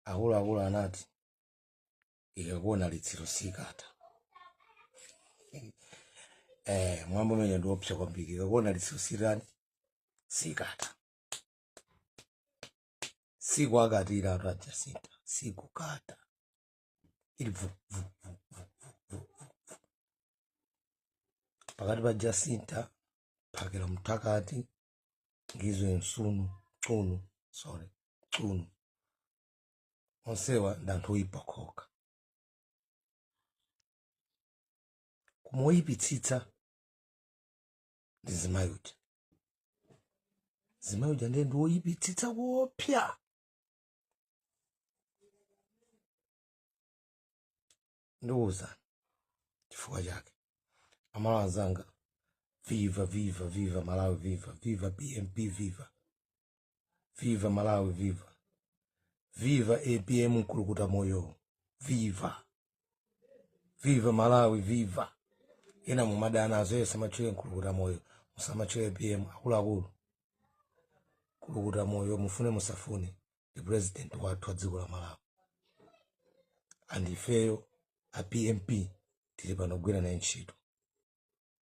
akuluakulu anati ikakuona litsiro sikata. Mwambo mwenye ndiopsa kwambiri, ikakuona litsiro sikata. Siku akati ila raja sita, siku kata. Ili vu. Pakati pa Jacinta, pakela mtakati, ngizwe nsunu, tsunu. Onsewa ndantu ipakoka. Kumoyipitsitsa ndi Zimayuja. Zimayuja ndiye ndiwoyipitsitsa wopya. Ndiwuza chifukwa chake. Amala zanga viva Malawi, viva BNP, viva Malawi, viva APM Nkulukuta Moyo, viva Malawi, viva. Ina mumadana azoe samachwe Nkulukuta Moyo, musamachwe APM akuluakulu. Nkulukuta Moyo mufune musafune the president wathu wa dziko la Malawi. Andifeyo a PMP tili pano kugwira naye ntchito.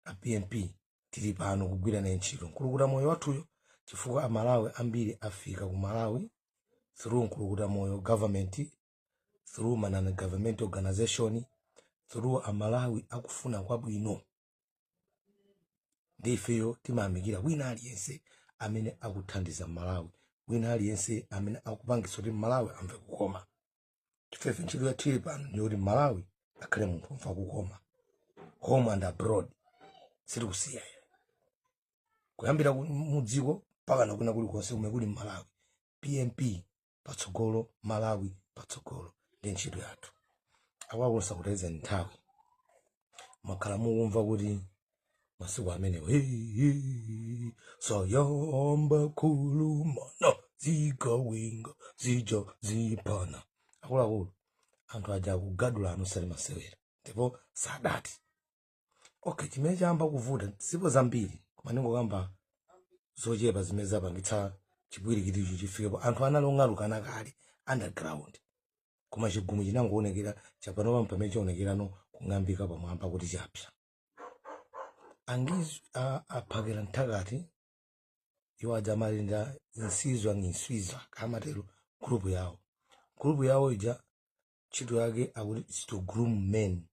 A PMP tili pano kugwira naye ntchito. Nkulukuta Moyo wathuyo chifukwa amalawi ambiri afika ku Malawi through Nkulukuta Moyo government, through manana government organization, through amalawi akufuna kwabwino. Ndifeyo timamikira wina aliyense amene akuthandiza Malawi, wina aliyense amene akupangisa kuti Malawi amve kukoma. Chifefe ntchito tili pano ndi Malawi akhale munthu amva kukoma, home and abroad. Siri kusiya kuyambira mudziko paka nakuna kuli konse kumene kuli Malawi. PMP patsogolo, Malawi patsogolo, ndi ntchito yathu. Akwakulosa kuteza nthawi makhala mukumva kuti masiku amene sayamba kulumana zikawinga zijo zipana. Akuluakulu anthu aja kugadula anusali masewera ndipo sadati. Okay, chimene chamba kuvuta sipo zambiri koma ndingokamba zochepa zimene zapangitsa chibwirikiticho chifikepo. Anthu analongaluka nakale underground koma chigumu chinangoonekera chapano pamene chaonekerano kung'ambika pamwamba kuti chapsa. Angizi aphakira nthakati iwo ajamalinda insizwa kamatero group yawo ija ntchito yake akuti to groom men,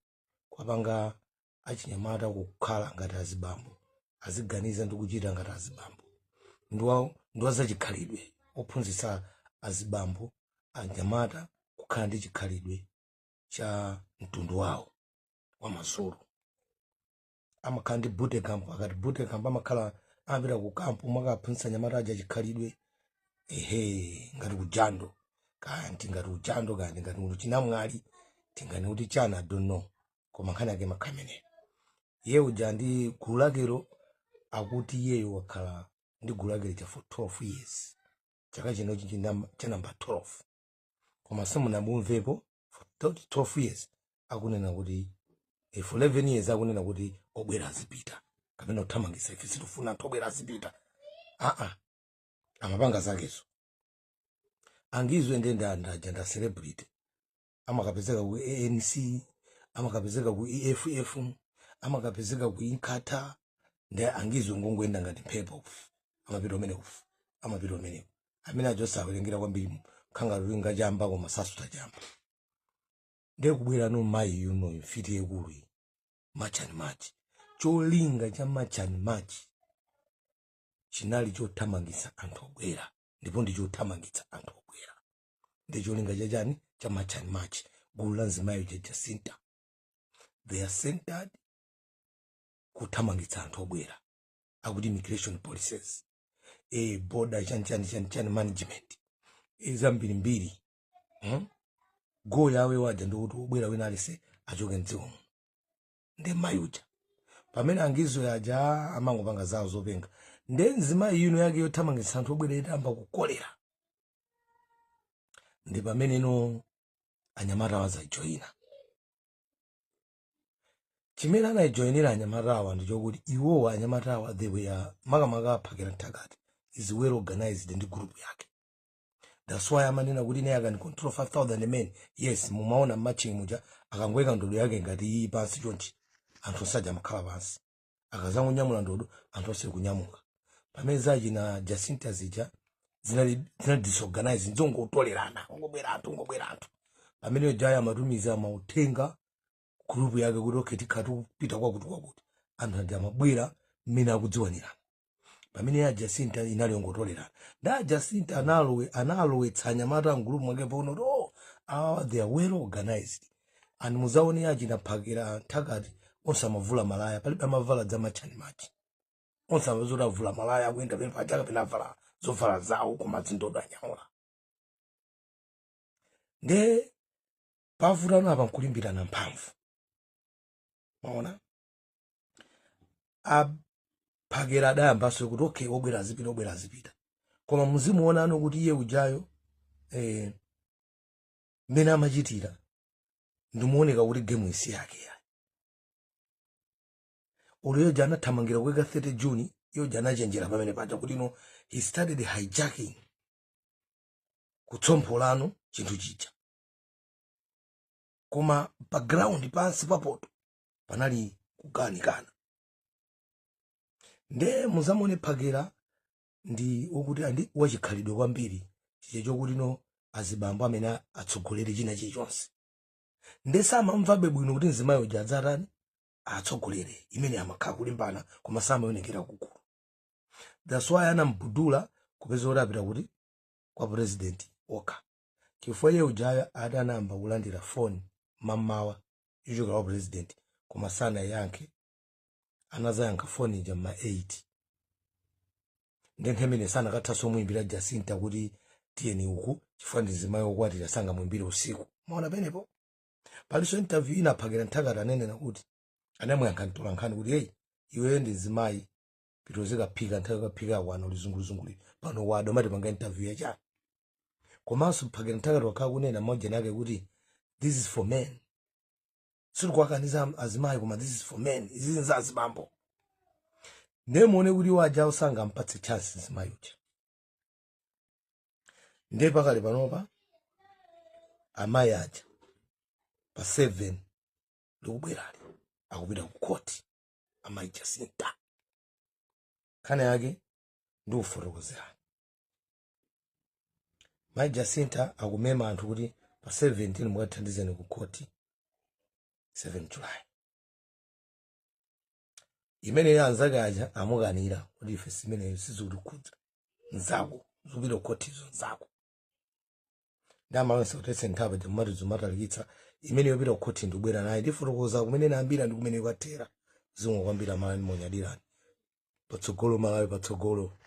kwapanga achinyamata kukhala ngati azibambo, aziganiza ndi kuchita ngati azibambo. Ndiwa zachikhalidwe ophunzitsa azibambo anyamata kukhala ndi chikhalidwe cha mtundu wawo wa mazulu. Amakhala ndi boot camp, akati boot camp amakhala ambira ku camp makaphunzitsa anyamata aja chikhalidwe ngati kujando kanti ngati ujando kanti ngati munthu chinamwali tingani kuti chana I don't know koma nkhani yake makhamene. Ye uja ndi gulu lakelo akuti yeyo wakhala ndi gulu lakelo cha for 12 years. Chaka chino cha number 12. Koma simunamumvepo for 12 years akunena kuti for 11 years akunena kuti obwera azipita kapena uthamangisa ife situfuna obwera azipita. Amapanga zakezo. Angizwe ndenda nda celebrity amakapezeka ku ANC, amakapezeka ku EFF, amakapezeka ku Inkatha, ndi angizwe ngongwenda ngati mphepo amapita umene amene ajosawerengira kwambiri khanga lulinga jamba koma sasuta jamba. Ndiye kubwera no mayi yuno mfiti ekulu machani machi cholinga cha machani machi chinali chothamangitsa anthu obwera ndipo ndi chothamangitsa anthu obwera. Ndi cholinga chachani cha machani machi gulu la Zimayuja Jacinta. They are centered kuthamangitsa anthu obwera akuti immigration policies, border chani management zambirimbiri. Go yawe waja ndi kuti obwera wina alise achoke mdziko. Ndi Mayuja pamene angizwe aja amangopanga zawo zopenga. Ndi Zimayi yuno yake yothamangitsa anthu obwera itamba kukolera. Ndi pamene no anyamata wazajoyina. Chimene anajoyinira anyamatawa ndi chokuti iwowa anyamatawa they were makamaka aphakira nthakati is well organized ndi group yake. That's why amanena kuti naye akani control 5,000 men. Yes, mumaona matching muja akangweka ndodo yake ngati iyi pansi chonchi anthu saja makhala pansi. Akazangu nyamula ndodo anthu ose kunyamuka. Pamene zaji na Jacinta zija zinali disorganize nzongo utolerana ngobwera anthu. Pamene jaya matumiza mautenga group yake kuti oketi khatu pita kwakuti anthu aja mabwera mmene akudziwanirana. Pamene ya Jacinta inali ngotolerana. Da Jacinta analowetsa nyamata ngroup mwake pono they are well organized. And muzaone yaji naphakira Nthakati onse amavula malaya palibe amavala za machani machi. Onse amazola vula malaya kuenda pene pachaka pena vala zovala zawo koma zindodo anyamula. Nde pavutano apa nkulimbirana mphamvu. Maona? Phakira dayambaso kuti okay obwera zipita. Koma muzimuona ano kuti iye ujayo mmene amachitira ndimuoneka kuti game isi yake ya. Uliyo jana thamangira kuweka 30 June iyo jana chenjera pamene paja kuti no he started hijacking kutsomphulano chinthu chija. Koma background pansi papoto panali kuganikana. Nde muzamone Phakira ndi ukuti andi wachikhalidwe kwambiri chichecho kuti no azibambo amene atsogolere china chilichonse. Nde samamvabe bwino kuti nzimayo jadzarani atsogolere imene amakhala kulimbana koma samaonekera kukulu. That's why anambudula kupeza kuti apita kuti kwa president okha. Chifukwa iye ujaya adanamba kulandira phone mamawa ichoka kwa president koma sana yankhe anazayankha phone ija ma 8. Ndenkhemene sana kathaso muimbira Jacinta kuti tiyeni uku chifukwa ndizimayo okwatira sanga muimbire usiku. Maona penepo paliso interview ina Phakira Nthakati anenena kuti anamwayankha ntola nkhani kuti hey iwe ndizimayi pitozeka phika Nthakati kaphika wano lizungulizunguli pano wado mati panga interview yacha. Komanso Phakira Nthakati wakhala kunena moja nake kuti this is for men. Suri kwakaniza azimayi koma this is for men. Izi nza azibambo. Nemone kuti waja usanga mpatse chance zimayi uja. Nde pakali panopa amayi aja pa 7 likubwerali akupita ku court amayi Jacinta. Khane yake ndi ufotokozera. Mayi Jacinta akumema anthu kuti pa 17 mukathandizeni ku court 7 July. Imene yanzake aja amukanira kuti ife simene sizikukhudza nzako zupita court izo nzako. Ndama wense utese nthabe ndimati zumatalikitsa imene yopita court ndibwera naye ndifotokoza kumene nambira ndi kumene kwatera zimwe kwambira mali monyadirani patsogolo malawi patsogolo.